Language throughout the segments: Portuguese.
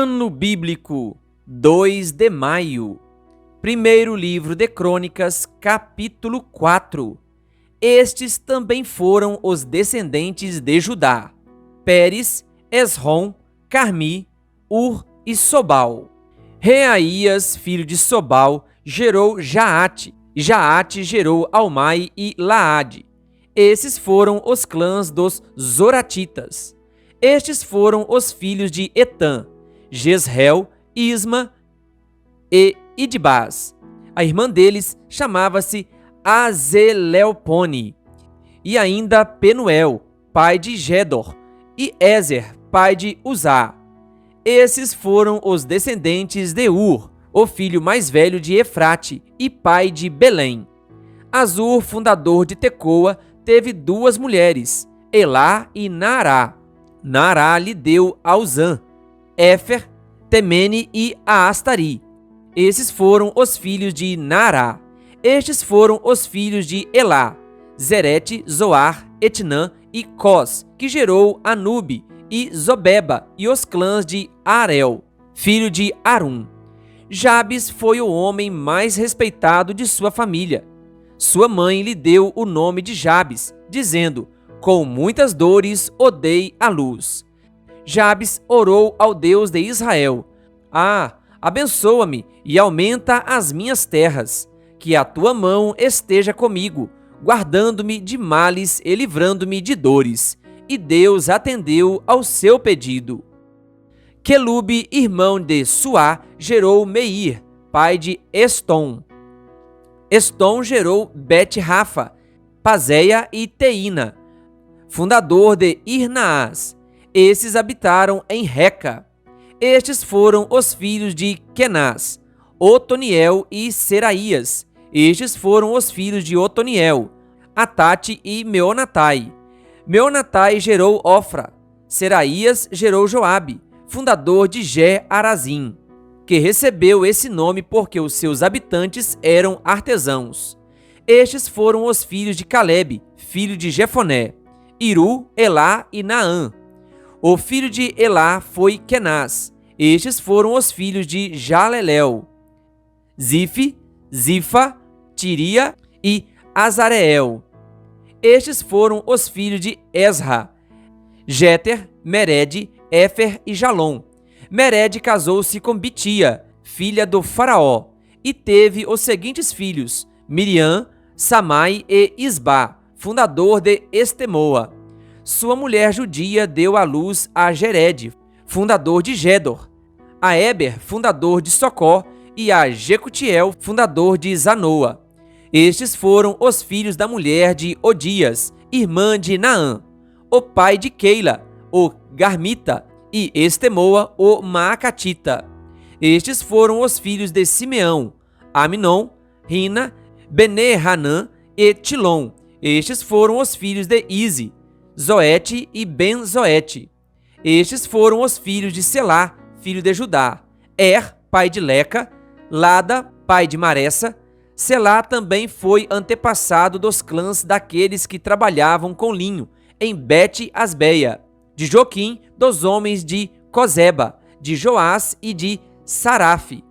Ano Bíblico, 2 de maio. Primeiro livro de Crônicas, capítulo 4. Estes também foram os descendentes de Judá: Pérez, Esrom, Carmi, Ur e Sobal. Reaías, filho de Sobal, gerou Jaate, e Jaate gerou Almai e Laade. Esses foram os clãs dos Zoratitas. Estes foram os filhos de Etã: Jezreel, Isma e Idbás. A irmã deles chamava-se Azeleopone. E ainda Penuel, pai de Gedor, e Ézer, pai de Uzá. Esses foram os descendentes de Ur, o filho mais velho de Efrate e pai de Belém. Azur, fundador de Tecoa, teve duas mulheres, Elá e Naará. Naará lhe deu a Uzã, Éfer, Temene e Aastari. Esses foram os filhos de Naará. Estes foram os filhos de Elá: Zerete, Zoar, Etnã e Cós, que gerou Anube e Zobeba, e os clãs de Arel, filho de Arum. Jabes foi o homem mais respeitado de sua família. Sua mãe lhe deu o nome de Jabes, dizendo: com muitas dores o dei à luz. Jabes orou ao Deus de Israel: abençoa-me e aumenta as minhas terras, que a tua mão esteja comigo, guardando-me de males e livrando-me de dores. E Deus atendeu ao seu pedido. Quelube, irmão de Suá, gerou Meir, pai de Estom. Estom gerou Bet-Rafa, Pazeia e Teína, fundador de Irnaás. Esses habitaram em Reca. Estes foram os filhos de Kenaz, Otoniel e Seraías. Estes foram os filhos de Otoniel, Atate e Meonatai. Meonatai gerou Ofra. Seraías gerou Joabe, fundador de Gé-Arazim, que recebeu esse nome porque os seus habitantes eram artesãos. Estes foram os filhos de Calebe, filho de Jefoné: Iru, Elá e Naã. O filho de Elá foi Kenaz. Estes foram os filhos de Jalelel: Zife, Zifa, Tiria e Azareel. Estes foram os filhos de Ezra: Jéter, Mered, Éfer e Jalom. Mered casou-se com Bitia, filha do faraó, e teve os seguintes filhos: Miriam, Samai e Isbá, fundador de Estemoa. Sua mulher judia deu à luz a Jered, fundador de Gedor, a Eber, fundador de Socó, e a Jecutiel, fundador de Zanoa. Estes foram os filhos da mulher de Odias, irmã de Naã, o pai de Keila, o Garmita, e Estemoa, o Maacatita. Estes foram os filhos de Simeão: Aminon, Rina, Bene-Hanã e Tilom. Estes foram os filhos de Ize, Zoete e Ben-Zoete. Estes foram os filhos de Selá, filho de Judá: pai de Leca, Lada, pai de Maressa. Selá também foi antepassado dos clãs daqueles que trabalhavam com linho em Bet-Asbeia, de Joquim, dos homens de Cozeba, de Joás e de Saraf,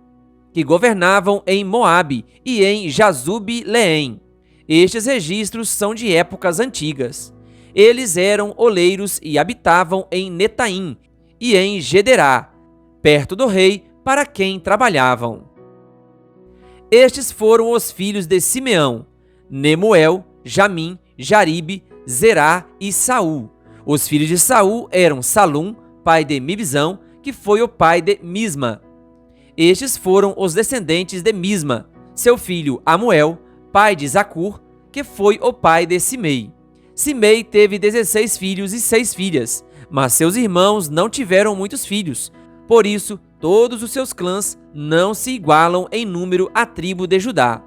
que governavam em Moabe e em Jazub-Leém. Estes registros são de épocas antigas. Eles eram oleiros e habitavam em Netaim e em Gederá, perto do rei, para quem trabalhavam. Estes foram os filhos de Simeão: Nemuel, Jamim, Jaribe, Zerá e Saul. Os filhos de Saul eram Salum, pai de Mibzão, que foi o pai de Misma. Estes foram os descendentes de Misma: seu filho Amuel, pai de Zacur, que foi o pai de Simei. Simei teve 16 filhos e 6 filhas, mas seus irmãos não tiveram muitos filhos. Por isso, todos os seus clãs não se igualam em número à tribo de Judá.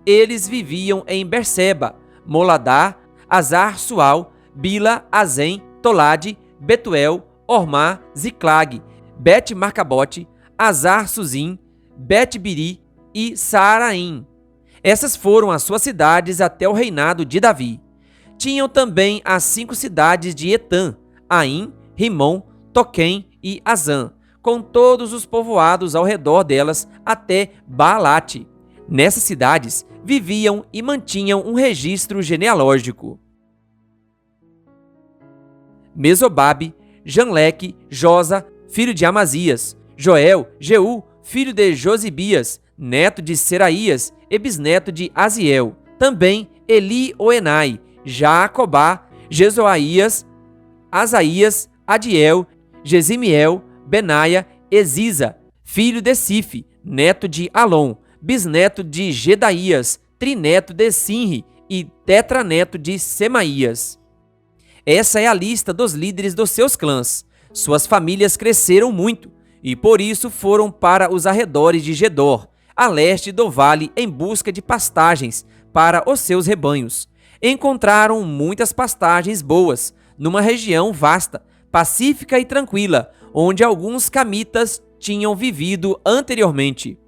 Eles viviam em Berseba, Moladá, Azar-Sual, Bila, Azem, Tolade, Betuel, Ormá, Ziclag, Bet-Marcabote, Azar-Suzim, Bet-Biri e Saaraim. Essas foram as suas cidades até o reinado de Davi. Tinham também as 5 cidades de Etã: Aim, Rimon, Toquém e Azã, com todos os povoados ao redor delas até Baalate. Nessas cidades viviam e mantinham um registro genealógico. Mesobabe, Janleque, Josa, filho de Amazias, Joel, Jeú, filho de Josibias, neto de Seraías e bisneto de Aziel. Também Elioenai, Jacobá, Jezoaías, Asaías, Adiel, Gesimiel, Benaia e Ziza, filho de Sife, neto de Alon, bisneto de Gedaías, trineto de Sinri e tetraneto de Semaías. Essa é a lista dos líderes dos seus clãs. Suas famílias cresceram muito e por isso foram para os arredores de Gedor, a leste do vale, em busca de pastagens para os seus rebanhos. Encontraram muitas pastagens boas, numa região vasta, pacífica e tranquila, onde alguns camitas tinham vivido anteriormente.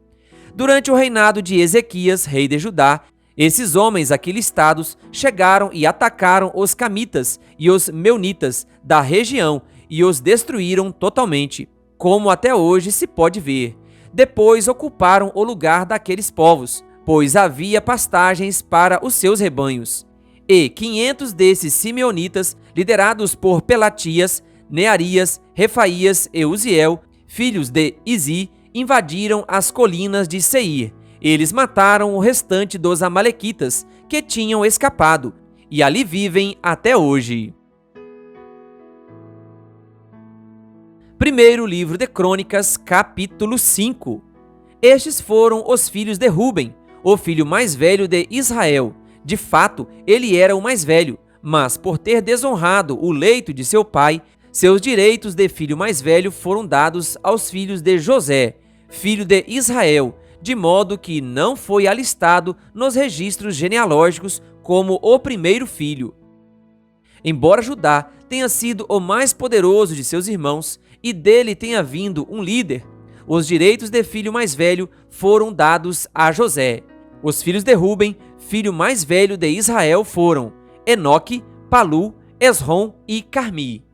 Durante o reinado de Ezequias, rei de Judá, esses homens aqui listados chegaram e atacaram os camitas e os meunitas da região e os destruíram totalmente, como até hoje se pode ver. Depois ocuparam o lugar daqueles povos, pois havia pastagens para os seus rebanhos. E 500 desses simeonitas, liderados por Pelatias, Nearias, Refaías e Uziel, filhos de Izi, invadiram as colinas de Seir. Eles mataram o restante dos amalequitas que tinham escapado, e ali vivem até hoje. Primeiro livro de Crônicas, capítulo 5. Estes foram os filhos de Ruben, o filho mais velho de Israel. De fato, ele era o mais velho, mas por ter desonrado o leito de seu pai, seus direitos de filho mais velho foram dados aos filhos de José, filho de Israel, de modo que não foi alistado nos registros genealógicos como o primeiro filho. Embora Judá tenha sido o mais poderoso de seus irmãos e dele tenha vindo um líder, os direitos de filho mais velho foram dados a José. Os filhos de Ruben, filho mais velho de Israel, foram Enoque, Palu, Esrom e Carmi.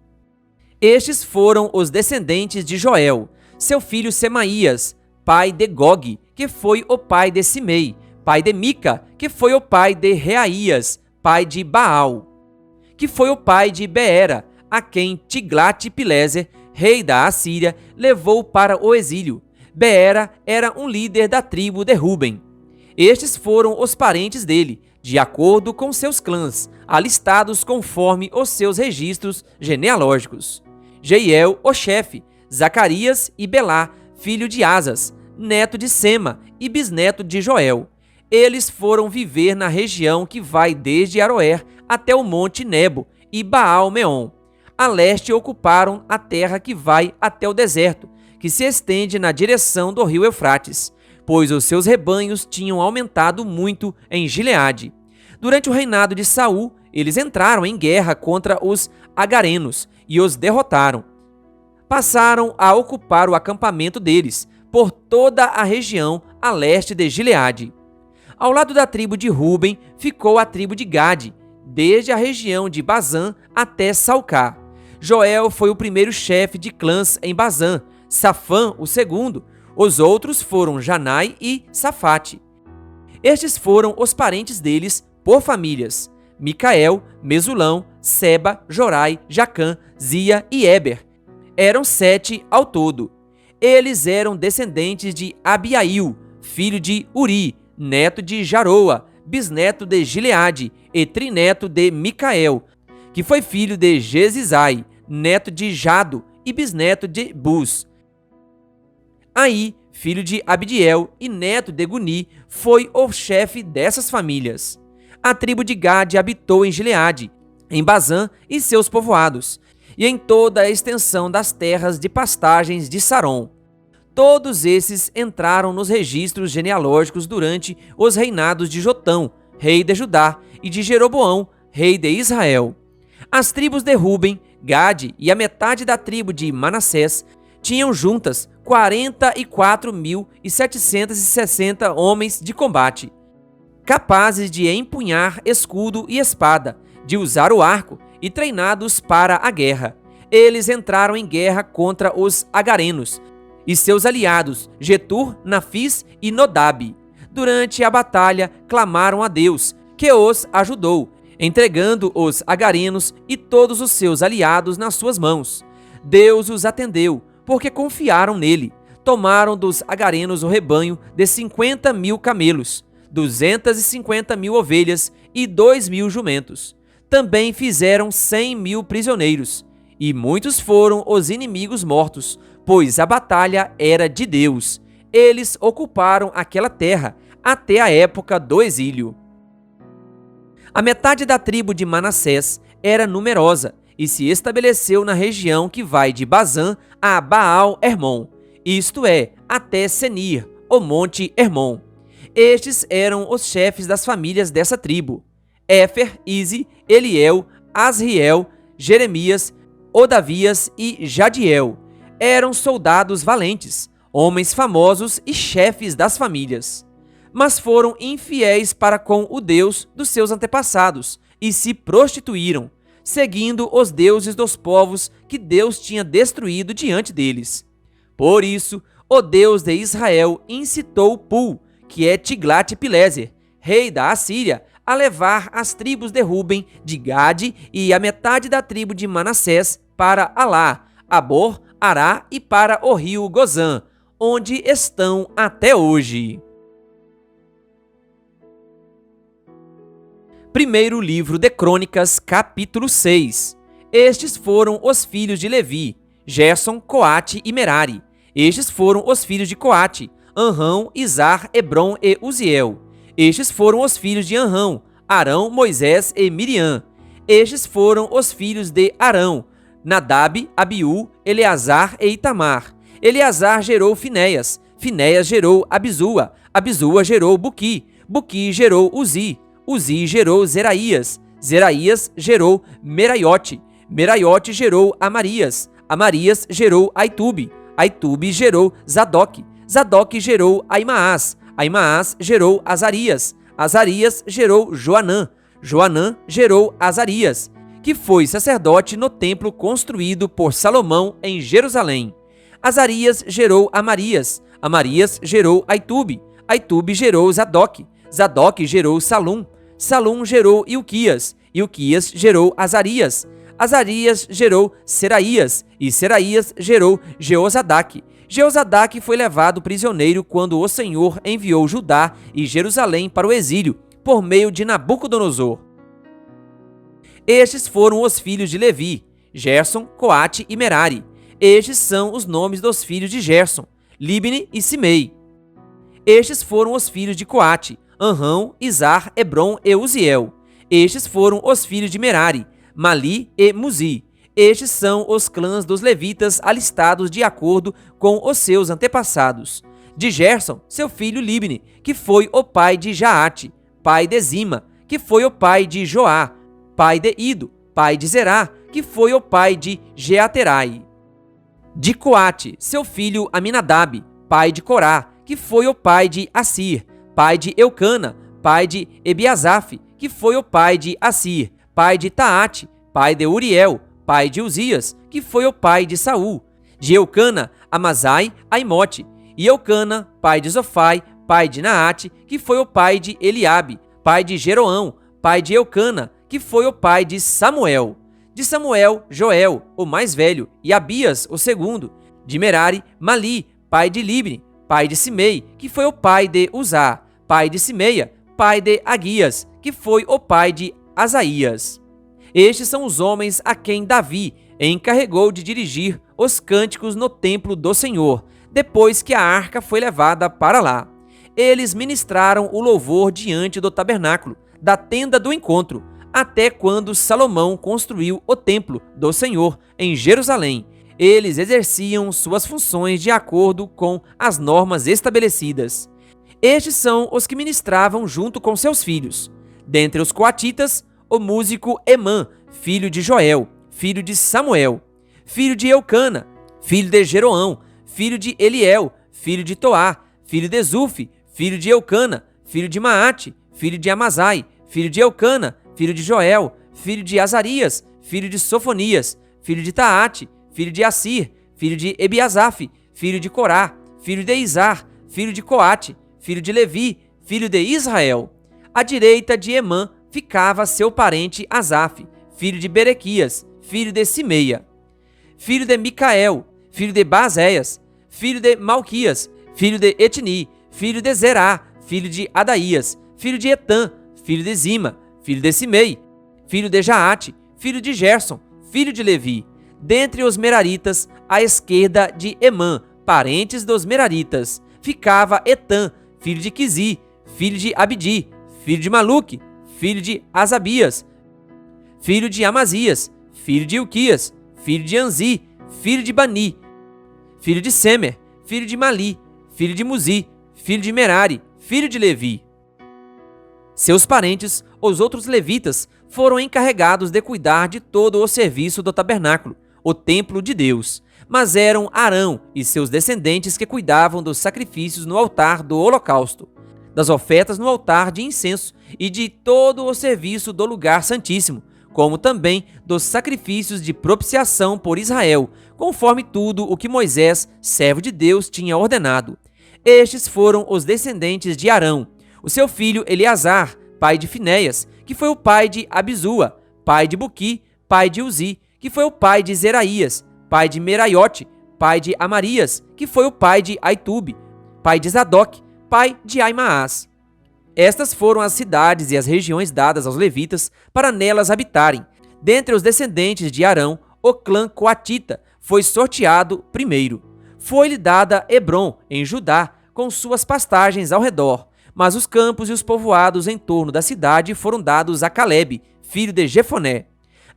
Estes foram os descendentes de Joel, seu filho Semaías, pai de Gog, que foi o pai de Simei, pai de Mica, que foi o pai de Reaías, pai de Baal, que foi o pai de Beera, a quem Tiglat-Pileser, rei da Assíria, levou para o exílio. Beera era um líder da tribo de Ruben. Estes foram os parentes dele, de acordo com seus clãs, alistados conforme os seus registros genealógicos. Jeiel, o chefe, Zacarias e Belá, filho de Asas, neto de Sema e bisneto de Joel. Eles foram viver na região que vai desde Aroer até o monte Nebo e Baal-Meon. A leste ocuparam a terra que vai até o deserto, que se estende na direção do rio Eufrates, pois os seus rebanhos tinham aumentado muito em Gileade. Durante o reinado de Saul, eles entraram em guerra contra os agarenos e os derrotaram. Passaram a ocupar o acampamento deles por toda a região a leste de Gileade. Ao lado da tribo de Ruben ficou a tribo de Gade, desde a região de Bazã até Salcá. Joel foi o primeiro chefe de clãs em Bazã, Safã o segundo. Os outros foram Janai e Safate. Estes foram os parentes deles por famílias: Micael, Mesulão, Seba, Jorai, Jacã, Zia e Eber. Eram 7 ao todo. Eles eram descendentes de Abiail, filho de Uri, neto de Jaroa, bisneto de Gileade e trineto de Micael, que foi filho de Gesizai, neto de Jado e bisneto de Bus. Aí, filho de Abdiel e neto de Guni, foi o chefe dessas famílias. A tribo de Gade habitou em Gileade, em Bazã e seus povoados, e em toda a extensão das terras de pastagens de Saron. Todos esses entraram nos registros genealógicos durante os reinados de Jotão, rei de Judá, e de Jeroboão, rei de Israel. As tribos de Ruben, Gade e a metade da tribo de Manassés tinham juntas 44.760 homens de combate, capazes de empunhar escudo e espada, de usar o arco e treinados para a guerra. Eles entraram em guerra contra os agarenos, e seus aliados Getur, Nafis e Nodab. Durante a batalha, clamaram a Deus, que os ajudou, entregando os agarenos e todos os seus aliados nas suas mãos. Deus os atendeu, porque confiaram nele. Tomaram dos agarenos o rebanho de 50.000 camelos, 250.000 ovelhas e 2.000 jumentos. Também fizeram 100.000 prisioneiros, e muitos foram os inimigos mortos, pois a batalha era de Deus. Eles ocuparam aquela terra até a época do exílio. A metade da tribo de Manassés era numerosa e se estabeleceu na região que vai de Bazã a Baal-Hermon, isto é, até Senir, o monte Hermon. Estes eram os chefes das famílias dessa tribo: Éfer, Ize, Eliel, Asriel, Jeremias, Odavias e Jadiel. Eram soldados valentes, homens famosos e chefes das famílias. Mas foram infiéis para com o Deus dos seus antepassados e se prostituíram, seguindo os deuses dos povos que Deus tinha destruído diante deles. Por isso, o Deus de Israel incitou Pul, que é Tiglat-Pileser, rei da Assíria, a levar as tribos de Ruben, de Gade e a metade da tribo de Manassés para Alá, Abor, Ará e para o rio Gozã, onde estão até hoje. Primeiro livro de Crônicas, capítulo 6. Estes foram os filhos de Levi: Gerson, Coate e Merari. Estes foram os filhos de Coate: Anrão, Izar, Hebron e Uziel. Estes foram os filhos de Anrão: Arão, Moisés e Miriam. Estes foram os filhos de Arão: Nadab, Abiú, Eleazar e Itamar. Eleazar gerou Finéias. Finéias gerou Abisua. Abisua gerou Buqui. Buqui gerou Uzi. Uzi gerou Zeraías. Zeraías gerou Meraiote. Meraiote gerou Amarias. Amarias gerou Aitube. Aitube gerou Zadok. Zadok gerou Aimaas. Aimaas gerou Azarias. Azarias gerou Joanã. Joanã gerou Azarias, que foi sacerdote no templo construído por Salomão em Jerusalém. Azarias gerou Amarias. Amarias gerou Aitube. Aitube gerou Zadok. Zadok gerou Salum. Salum gerou Ilquias. Ilquias gerou Azarias. Azarias gerou Seraías. E Seraías gerou Jeozadaque. Jeozadaque foi levado prisioneiro quando o Senhor enviou Judá e Jerusalém para o exílio, por meio de Nabucodonosor. Estes foram os filhos de Levi: Gerson, Coate e Merari. Estes são os nomes dos filhos de Gerson: Libni e Simei. Estes foram os filhos de Coate: Anrão, Izar, Hebron e Uziel. Estes foram os filhos de Merari: Mali e Muzi. Estes são os clãs dos levitas alistados de acordo com os seus antepassados. De Gerson, seu filho Libni, que foi o pai de Jaate, pai de Zima, que foi o pai de Joá, pai de Ido, pai de Zerá, que foi o pai de Jeaterai. De Coate, seu filho Aminadab, pai de Corá, que foi o pai de Assir, pai de Eucana, pai de Ebiasaf, que foi o pai de Assir, pai de Taate, pai de Uriel, pai de Uzias, que foi o pai de Saul. De Eucana, Amazai, Aimote. E Eucana, pai de Zofai, pai de Naate, que foi o pai de Eliabe, pai de Jeroão, pai de Eucana, que foi o pai de Samuel. De Samuel, Joel, o mais velho, e Abias, o segundo. De Merari, Mali, pai de Libni, pai de Simei, que foi o pai de Uzá, pai de Simeia, pai de Aguias, que foi o pai de Asaías. Estes são os homens a quem Davi encarregou de dirigir os cânticos no templo do Senhor, depois que a arca foi levada para lá. Eles ministraram o louvor diante do tabernáculo, da tenda do encontro, até quando Salomão construiu o templo do Senhor em Jerusalém. Eles exerciam suas funções de acordo com as normas estabelecidas. Estes são os que ministravam junto com seus filhos. Dentre os coatitas, o músico Emã, filho de Joel, filho de Samuel, filho de Eucana, filho de Jeroão, filho de Eliel, filho de Toá, filho de Zufi, filho de Eucana, filho de Maate, filho de Amazai, filho de Eucana, filho de Joel, filho de Azarias, filho de Sofonias, filho de Taate, filho de Assir, filho de Ebiasaf, filho de Corá, filho de Izar, filho de Coate, filho de Levi, filho de Israel. À direita de Emã ficava seu parente Asaf, filho de Berequias, filho de Simeia, filho de Micael, filho de Baséias, filho de Malquias, filho de Etni, filho de Zerá, filho de Adaías, filho de Etã, filho de Zima, filho de Simei, filho de Jaate, filho de Gerson, filho de Levi. Dentre os Meraritas, à esquerda de Emã, parentes dos Meraritas, ficava Etã, filho de Quizi, filho de Abdi, filho de Maluque, filho de Asabias, filho de Amazias, filho de Ilquias, filho de Anzi, filho de Bani, filho de Semer, filho de Mali, filho de Muzi, filho de Merari, filho de Levi. Seus parentes, os outros levitas, foram encarregados de cuidar de todo o serviço do tabernáculo, o templo de Deus, mas eram Arão e seus descendentes que cuidavam dos sacrifícios no altar do holocausto, das ofertas no altar de incenso e de todo o serviço do lugar santíssimo, como também dos sacrifícios de propiciação por Israel, conforme tudo o que Moisés, servo de Deus, tinha ordenado. Estes foram os descendentes de Arão, o seu filho Eleazar, pai de Finéias, que foi o pai de Abisua, pai de Buqui, pai de Uzi, que foi o pai de Zeraías, pai de Meraiote, pai de Amarias, que foi o pai de Aitube, pai de Zadok, pai de Aimaas. Estas foram as cidades e as regiões dadas aos levitas para nelas habitarem. Dentre os descendentes de Arão, o clã coatita foi sorteado primeiro. Foi-lhe dada Hebrom, em Judá, com suas pastagens ao redor, mas os campos e os povoados em torno da cidade foram dados a Calebe, filho de Jefoné.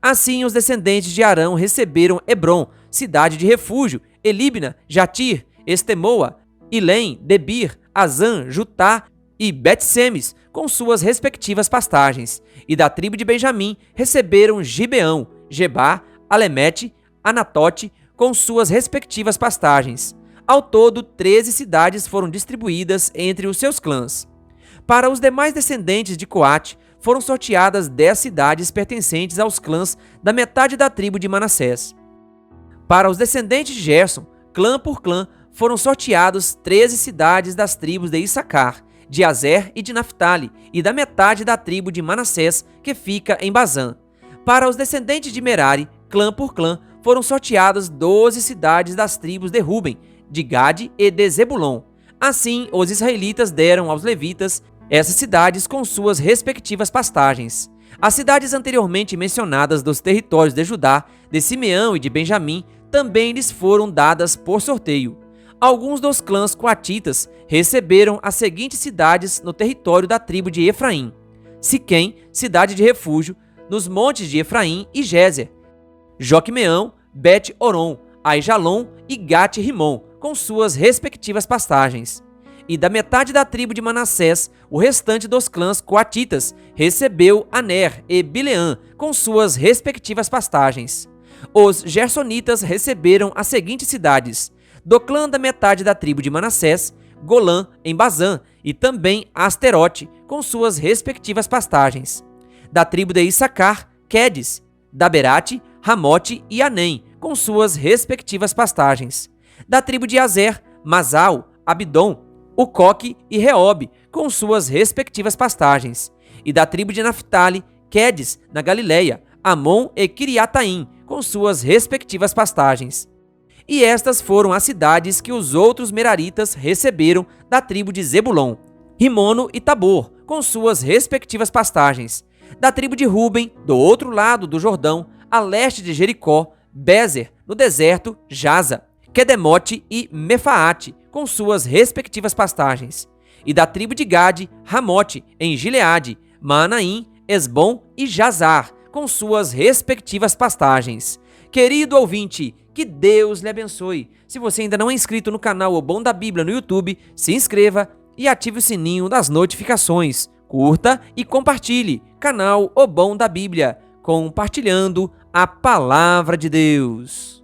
Assim, os descendentes de Arão receberam Hebrom, cidade de refúgio, Elibna, Jatir, Estemoa, Ilém, Debir, Azã, Jutá e Bet-Semes, com suas respectivas pastagens. E da tribo de Benjamim receberam Gibeão, Gebá, Alemete, Anatote, com suas respectivas pastagens. Ao todo, 13 cidades foram distribuídas entre os seus clãs. Para os demais descendentes de Coate, foram sorteadas 10 cidades pertencentes aos clãs da metade da tribo de Manassés. Para os descendentes de Gerson, clã por clã, foram sorteados 13 cidades das tribos de Issacar, de Azer e de Naphtali, e da metade da tribo de Manassés, que fica em Bazã. Para os descendentes de Merari, clã por clã, foram sorteadas 12 cidades das tribos de Ruben, de Gade e de Zebulon. Assim, os israelitas deram aos levitas essas cidades com suas respectivas pastagens. As cidades anteriormente mencionadas dos territórios de Judá, de Simeão e de Benjamim também lhes foram dadas por sorteio. Alguns dos clãs coatitas receberam as seguintes cidades no território da tribo de Efraim: Siquém, cidade de refúgio, nos montes de Efraim e Gézer, Joquemeão, Bet-Oron, Aijalon e Gat-Rimon, com suas respectivas pastagens. E da metade da tribo de Manassés, o restante dos clãs coatitas recebeu Aner e Bileã, com suas respectivas pastagens. Os gersonitas receberam as seguintes cidades: do clã da metade da tribo de Manassés, Golã, em Bazã, e também Asterote, com suas respectivas pastagens. Da tribo de Issacar, Quedes, Daberate, Ramote e Anem, com suas respectivas pastagens. Da tribo de Azer, Masal, Abdom, Ucoque e Reobe, com suas respectivas pastagens. E da tribo de Naphtali, Quedes, na Galileia, Amon e Kiriataim, com suas respectivas pastagens. E estas foram as cidades que os outros meraritas receberam da tribo de Zebulon: Rimono e Tabor, com suas respectivas pastagens. Da tribo de Ruben, do outro lado do Jordão, a leste de Jericó, Bezer, no deserto, Jaza, Quedemote e Mefaate, com suas respectivas pastagens. E da tribo de Gade, Ramote, em Gileade, Maanaim, Esbom e Jazar, com suas respectivas pastagens. Querido ouvinte, que Deus lhe abençoe. Se você ainda não é inscrito no canal O Bom da Bíblia no YouTube, se inscreva e ative o sininho das notificações. Curta e compartilhe. Canal O Bom da Bíblia, compartilhando a Palavra de Deus.